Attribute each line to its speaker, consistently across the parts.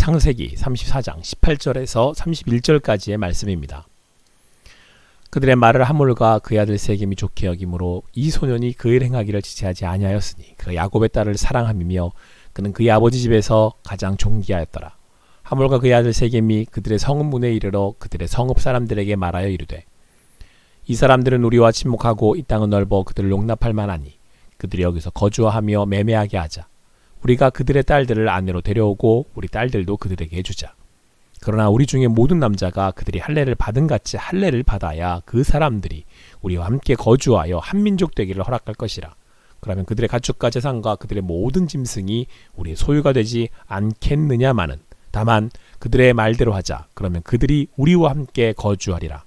Speaker 1: 창세기 34장 18절에서 31절까지의 말씀입니다. 그들의 말을 하몰과 그의 아들 세겜이 좋게 여김으로 이 소년이 그 일 행하기를 지체하지 아니하였으니 그가 야곱의 딸을 사랑함이며 그는 그의 아버지 집에서 가장 존귀하였더라. 하몰과 그의 아들 세겜이 그들의 성읍문에 이르러 그들의 성읍 사람들에게 말하여 이르되 이 사람들은 우리와 친목하고 이 땅은 넓어 그들을 용납할 만하니 그들이 여기서 거주하며 매매하게 하자. 우리가 그들의 딸들을 아내로 데려오고 우리 딸들도 그들에게 주자. 그러나 우리 중에 모든 남자가 그들이 할례를 받은 같이 할례를 받아야 그 사람들이 우리와 함께 거주하여 한민족 되기를 허락할 것이라. 그러면 그들의 가축과 재산과 그들의 모든 짐승이 우리의 소유가 되지 않겠느냐마는 다만 그들의 말대로 하자. 그러면 그들이 우리와 함께 거주하리라.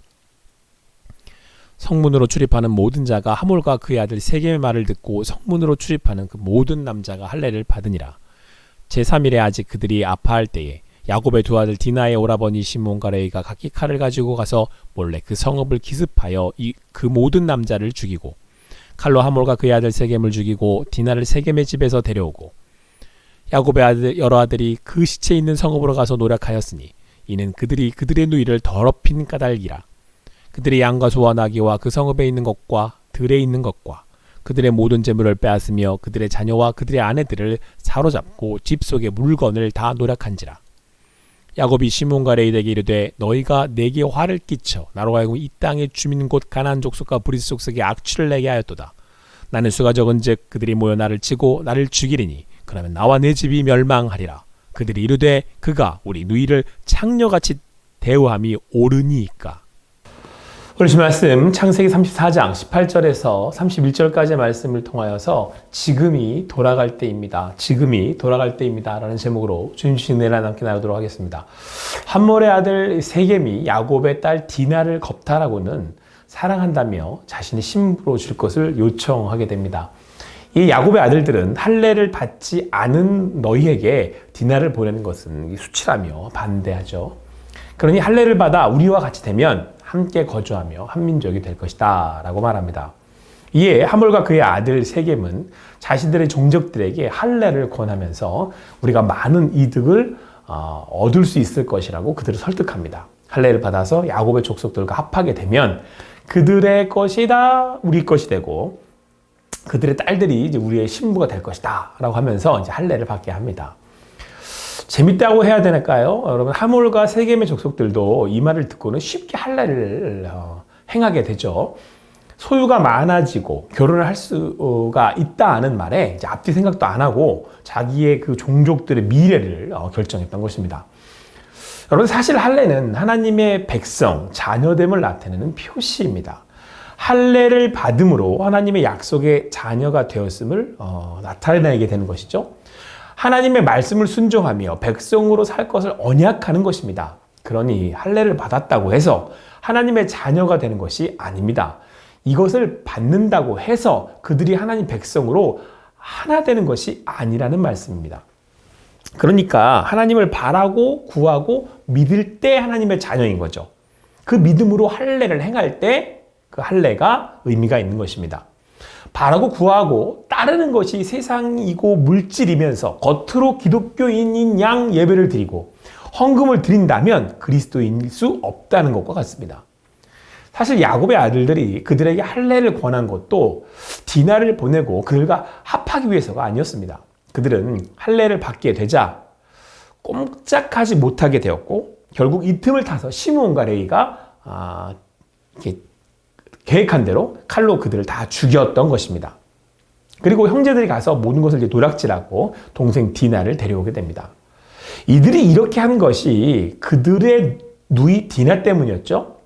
Speaker 1: 성문으로 출입하는 모든 자가 하몰과 그의 아들 세겜의 말을 듣고 성문으로 출입하는 그 모든 남자가 할례를 받으니라. 제3일에 아직 그들이 아파할 때에 야곱의 두 아들 디나의 오라버니 시몬과 레위가 각기 칼을 가지고 가서 몰래 그 성읍을 기습하여 그 모든 남자를 죽이고 칼로 하몰과 그의 아들 세겜을 죽이고 디나를 세겜의 집에서 데려오고 야곱의 여러 아들이 그 시체 있는 성읍으로 가서 노력하였으니 이는 그들이 그들의 누이를 더럽힌 까닭이라. 그들이 양과 소와 나귀와 그 성읍에 있는 것과 들에 있는 것과 그들의 모든 재물을 빼앗으며 그들의 자녀와 그들의 아내들을 사로잡고 집 속의 물건을 다 노력한지라. 야곱이 시몬과 레위에게 이르되 너희가 내게 화를 끼쳐 나로 하여금 이 땅의 주민 곧 가나안 족속과 브리스 족속에 악취를 내게 하였도다. 나는 수가 적은즉 그들이 모여 나를 치고 나를 죽이리니 그러면 나와 내 집이 멸망하리라. 그들이 이르되 그가 우리 누이를 창녀같이 대우함이 옳으니이까. 오늘 말씀 창세기 34장 18절에서 31절까지의 말씀을 통하여서 지금이 돌아갈 때입니다. 지금이 돌아갈 때입니다. 라는 제목으로 주님 주신 은혜를 함께 나누도록 하겠습니다. 함몰의 아들 세겜이 야곱의 딸 디나를 겁탈하고는 사랑한다며 자신의 신부로 줄 것을 요청하게 됩니다. 이 야곱의 아들들은 할례를 받지 않은 너희에게 디나를 보내는 것은 수치라며 반대하죠. 그러니 할례를 받아 우리와 같이 되면 함께 거주하며 한민족이 될 것이다 라고 말합니다. 이에 하몰과 그의 아들 세겜은 자신들의 종족들에게 할례를 권하면서 우리가 많은 이득을 얻을 수 있을 것이라고 그들을 설득합니다. 할례를 받아서 야곱의 족속들과 합하게 되면 그들의 것이 다 우리 것이 되고 그들의 딸들이 이제 우리의 신부가 될 것이다 라고 하면서 이제 할례를 받게 합니다. 재밌다고 해야 되나요? 여러분, 하몰과 세겜의 족속들도 이 말을 듣고는 쉽게 할례를 행하게 되죠. 소유가 많아지고 결혼을 할 수가 있다는 말에 이제 앞뒤 생각도 안 하고 자기의 그 종족들의 미래를 결정했던 것입니다. 여러분, 사실 할례는 하나님의 백성, 자녀됨을 나타내는 표시입니다. 할례를 받음으로 하나님의 약속의 자녀가 되었음을 나타내게 되는 것이죠. 하나님의 말씀을 순종하며 백성으로 살 것을 언약하는 것입니다. 그러니 할례를 받았다고 해서 하나님의 자녀가 되는 것이 아닙니다. 이것을 받는다고 해서 그들이 하나님 백성으로 하나 되는 것이 아니라는 말씀입니다. 그러니까 하나님을 바라고 구하고 믿을 때 하나님의 자녀인 거죠. 그 믿음으로 할례를 행할 때 그 할례가 의미가 있는 것입니다. 바라고 구하고 따르는 것이 세상이고 물질이면서 겉으로 기독교인인 양 예배를 드리고 헌금을 드린다면 그리스도인일 수 없다는 것과 같습니다. 사실 야곱의 아들들이 그들에게 할례를 권한 것도 디나를 보내고 그들과 합하기 위해서가 아니었습니다. 그들은 할례를 받게 되자 꼼짝하지 못하게 되었고 결국 이 틈을 타서 시몬과 레위가 이렇게 계획한 대로 칼로 그들을 다 죽였던 것입니다. 그리고 형제들이 가서 모든 것을 도락질하고 동생 디나를 데려오게 됩니다. 이들이 이렇게 한 것이 그들의 누이 디나 때문이었죠.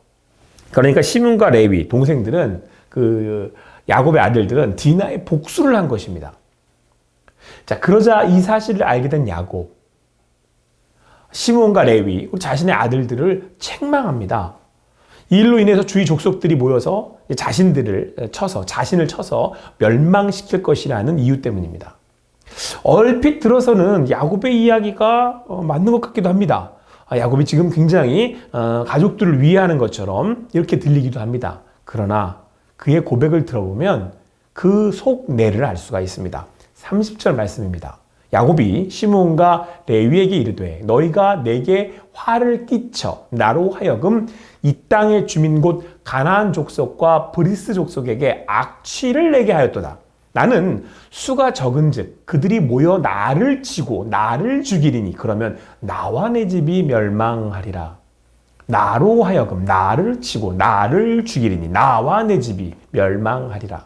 Speaker 1: 그러니까 시몬과 레위 동생들은 그 야곱의 아들들은 디나의 복수를 한 것입니다. 자, 그러자 이 사실을 알게 된 야곱, 시몬과 레위 자신의 아들들을 책망합니다. 이 일로 인해서 주위 족속들이 모여서 자신을 쳐서 멸망시킬 것이라는 이유 때문입니다. 얼핏 들어서는 야곱의 이야기가 맞는 것 같기도 합니다. 야곱이 지금 굉장히 가족들을 위해하는 것처럼 이렇게 들리기도 합니다. 그러나 그의 고백을 들어보면 그 속내를 알 수가 있습니다. 30절 말씀입니다. 야곱이 시므온과 레위에게 이르되 너희가 내게 화를 끼쳐 나로 하여금 이 땅의 주민 곧 가나안 족속과 브리스 족속에게 악취를 내게 하였도다. 나는 수가 적은즉 그들이 모여 나를 치고 나를 죽이리니 그러면 나와 내 집이 멸망하리라. 나로 하여금 나를 치고 나를 죽이리니 나와 내 집이 멸망하리라.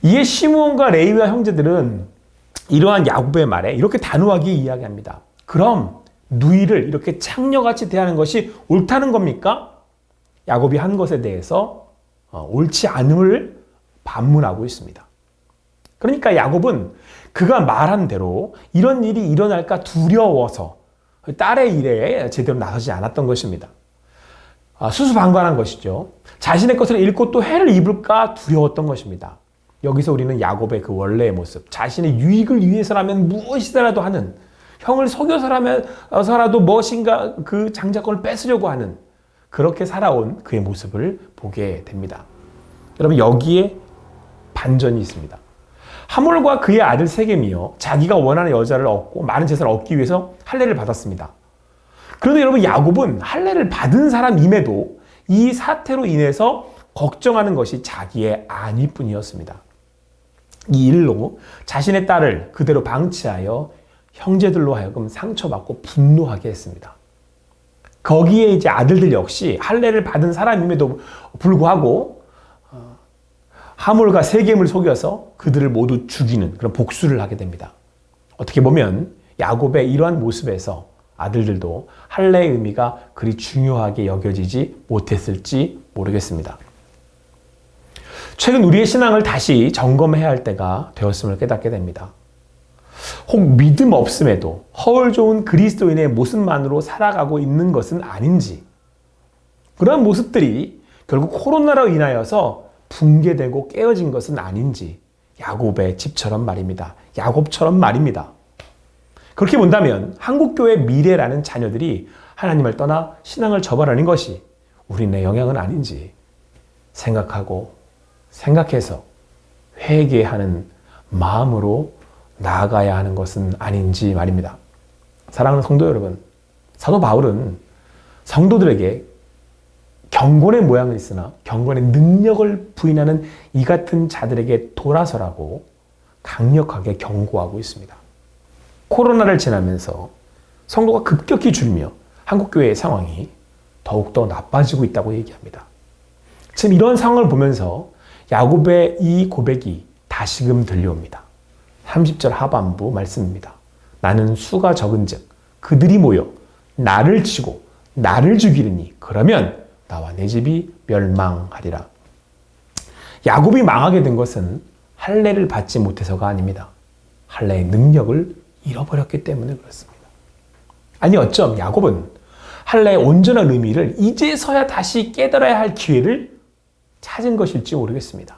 Speaker 1: 이에 시므온과 레위와 형제들은 이러한 야곱의 말에 이렇게 단호하게 이야기합니다. 그럼 누이를 이렇게 창녀같이 대하는 것이 옳다는 겁니까? 야곱이 한 것에 대해서 옳지 않음을 반문하고 있습니다. 그러니까 야곱은 그가 말한 대로 이런 일이 일어날까 두려워서 딸의 일에 제대로 나서지 않았던 것입니다. 수수방관한 것이죠. 자신의 것을 잃고 또 해를 입을까 두려웠던 것입니다. 여기서 우리는 야곱의 그 원래의 모습, 자신의 유익을 위해서라면 무엇이더라도 하는, 형을 속여서라도 무엇인가 그 장자권을 뺏으려고 하는, 그렇게 살아온 그의 모습을 보게 됩니다. 여러분, 여기에 반전이 있습니다. 하몰과 그의 아들 세겜이요, 자기가 원하는 여자를 얻고 많은 재산을 얻기 위해서 할례를 받았습니다. 그런데 여러분, 야곱은 할례를 받은 사람임에도 이 사태로 인해서 걱정하는 것이 자기의 아니뿐이었습니다. 이 일로 자신의 딸을 그대로 방치하여 형제들로 하여금 상처받고 분노하게 했습니다. 거기에 이제 아들들 역시 할례를 받은 사람임에도 불구하고 하몰과 세겜을 속여서 그들을 모두 죽이는 그런 복수를 하게 됩니다. 어떻게 보면 야곱의 이러한 모습에서 아들들도 할례의 의미가 그리 중요하게 여겨지지 못했을지 모르겠습니다. 최근 우리의 신앙을 다시 점검해야 할 때가 되었음을 깨닫게 됩니다. 혹 믿음 없음에도 허울 좋은 그리스도인의 모습만으로 살아가고 있는 것은 아닌지, 그런 모습들이 결국 코로나로 인하여서 붕괴되고 깨어진 것은 아닌지, 야곱의 집처럼 말입니다. 야곱처럼 말입니다. 그렇게 본다면 한국교회 미래라는 자녀들이 하나님을 떠나 신앙을 저버리는 것이 우리네 영향은 아닌지 생각해서 회개하는 마음으로 나아가야 하는 것은 아닌지 말입니다. 사랑하는 성도 여러분, 사도 바울은 성도들에게 경건의 모양은 있으나 경건의 능력을 부인하는 이 같은 자들에게 돌아서라고 강력하게 경고하고 있습니다. 코로나를 지나면서 성도가 급격히 줄며 한국교회의 상황이 더욱더 나빠지고 있다고 얘기합니다. 지금 이런 상황을 보면서 야곱의 이 고백이 다시금 들려옵니다. 30절 하반부 말씀입니다. 나는 수가 적은즉 그들이 모여 나를 치고 나를 죽이리니 그러면 나와 내 집이 멸망하리라. 야곱이 망하게 된 것은 할례를 받지 못해서가 아닙니다. 할례의 능력을 잃어버렸기 때문에 그렇습니다. 아니 어쩜 야곱은 할례의 온전한 의미를 이제서야 다시 깨달아야 할 기회를 찾은 것일지 모르겠습니다.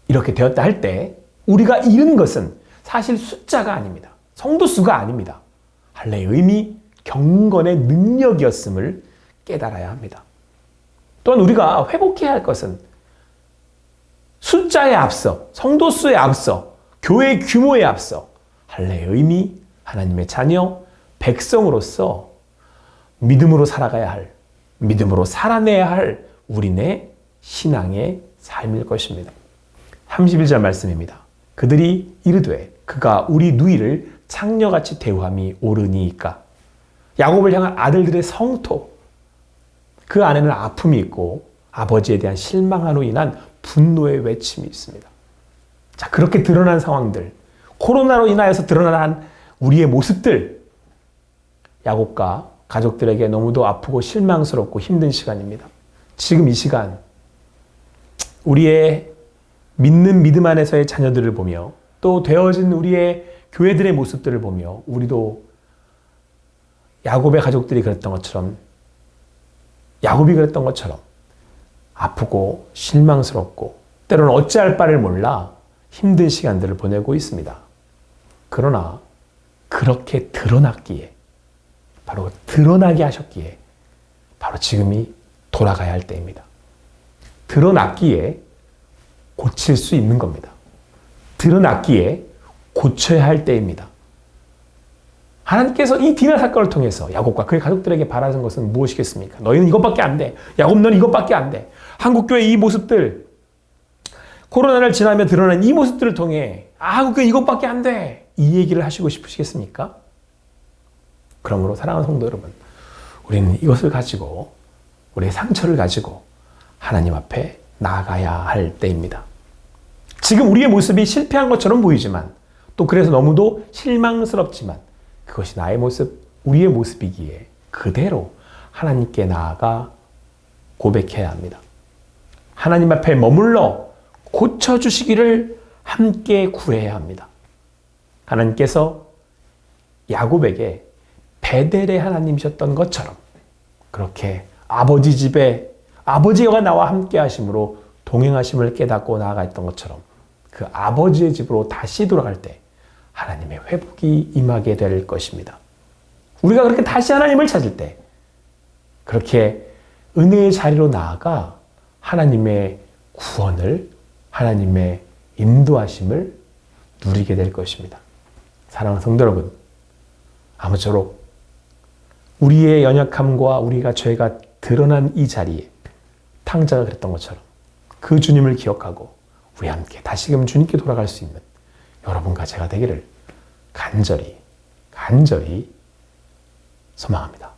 Speaker 1: 이렇게 되었다 할 때 우리가 잃은 것은 사실 숫자가 아닙니다. 성도 수가 아닙니다. 할례의 의미, 경건의 능력이었음을 깨달아야 합니다. 또한 우리가 회복해야 할 것은 숫자에 앞서, 성도 수에 앞서, 교회 규모에 앞서 할례의 의미, 하나님의 자녀, 백성으로서 믿음으로 살아가야 할, 믿음으로 살아내야 할 우리네 신앙의 삶일 것입니다. 31절 말씀입니다. 그들이 이르되 그가 우리 누이를 창녀같이 대우함이 옳으니이까. 야곱을 향한 아들들의 성토, 그 안에는 아픔이 있고 아버지에 대한 실망으로 인한 분노의 외침이 있습니다. 자, 그렇게 드러난 상황들, 코로나로 인하여서 드러난 우리의 모습들, 야곱과 가족들에게 너무도 아프고 실망스럽고 힘든 시간입니다. 지금 이 시간 우리의 믿는 믿음 안에서의 자녀들을 보며 또 되어진 우리의 교회들의 모습들을 보며 우리도 야곱의 가족들이 그랬던 것처럼, 야곱이 그랬던 것처럼 아프고 실망스럽고 때로는 어찌할 바를 몰라 힘든 시간들을 보내고 있습니다. 그러나 그렇게 드러났기에, 바로 드러나게 하셨기에 바로 지금이 돌아가야 할 때입니다. 드러났기에 고칠 수 있는 겁니다. 드러났기에 고쳐야 할 때입니다. 하나님께서 이 디나 사건을 통해서 야곱과 그의 가족들에게 바라는 것은 무엇이겠습니까? 너희는 이것밖에 안 돼. 야곱 너는 이것밖에 안 돼. 한국교회 이 모습들, 코로나를 지나며 드러난 이 모습들을 통해 한국교회 이것밖에 안 돼. 이 얘기를 하시고 싶으시겠습니까? 그러므로 사랑하는 성도 여러분, 우리는 이것을 가지고 우리의 상처를 가지고 하나님 앞에 나아가야 할 때입니다. 지금 우리의 모습이 실패한 것처럼 보이지만 또 그래서 너무도 실망스럽지만 그것이 나의 모습, 우리의 모습이기에 그대로 하나님께 나아가 고백해야 합니다. 하나님 앞에 머물러 고쳐주시기를 함께 구해야 합니다. 하나님께서 야곱에게 베델의 하나님이셨던 것처럼 그렇게 아버지 집에 아버지가 나와 함께 하심으로 동행하심을 깨닫고 나아갔던 것처럼 그 아버지의 집으로 다시 돌아갈 때 하나님의 회복이 임하게 될 것입니다. 우리가 그렇게 다시 하나님을 찾을 때 그렇게 은혜의 자리로 나아가 하나님의 구원을, 하나님의 인도하심을 누리게 될 것입니다. 사랑하는 성도 여러분, 아무쪼록 우리의 연약함과 우리가 죄가 드러난 이 자리에 탕자가 그랬던 것처럼 그 주님을 기억하고 우리 함께 다시금 주님께 돌아갈 수 있는 여러분과 제가 되기를 간절히 소망합니다.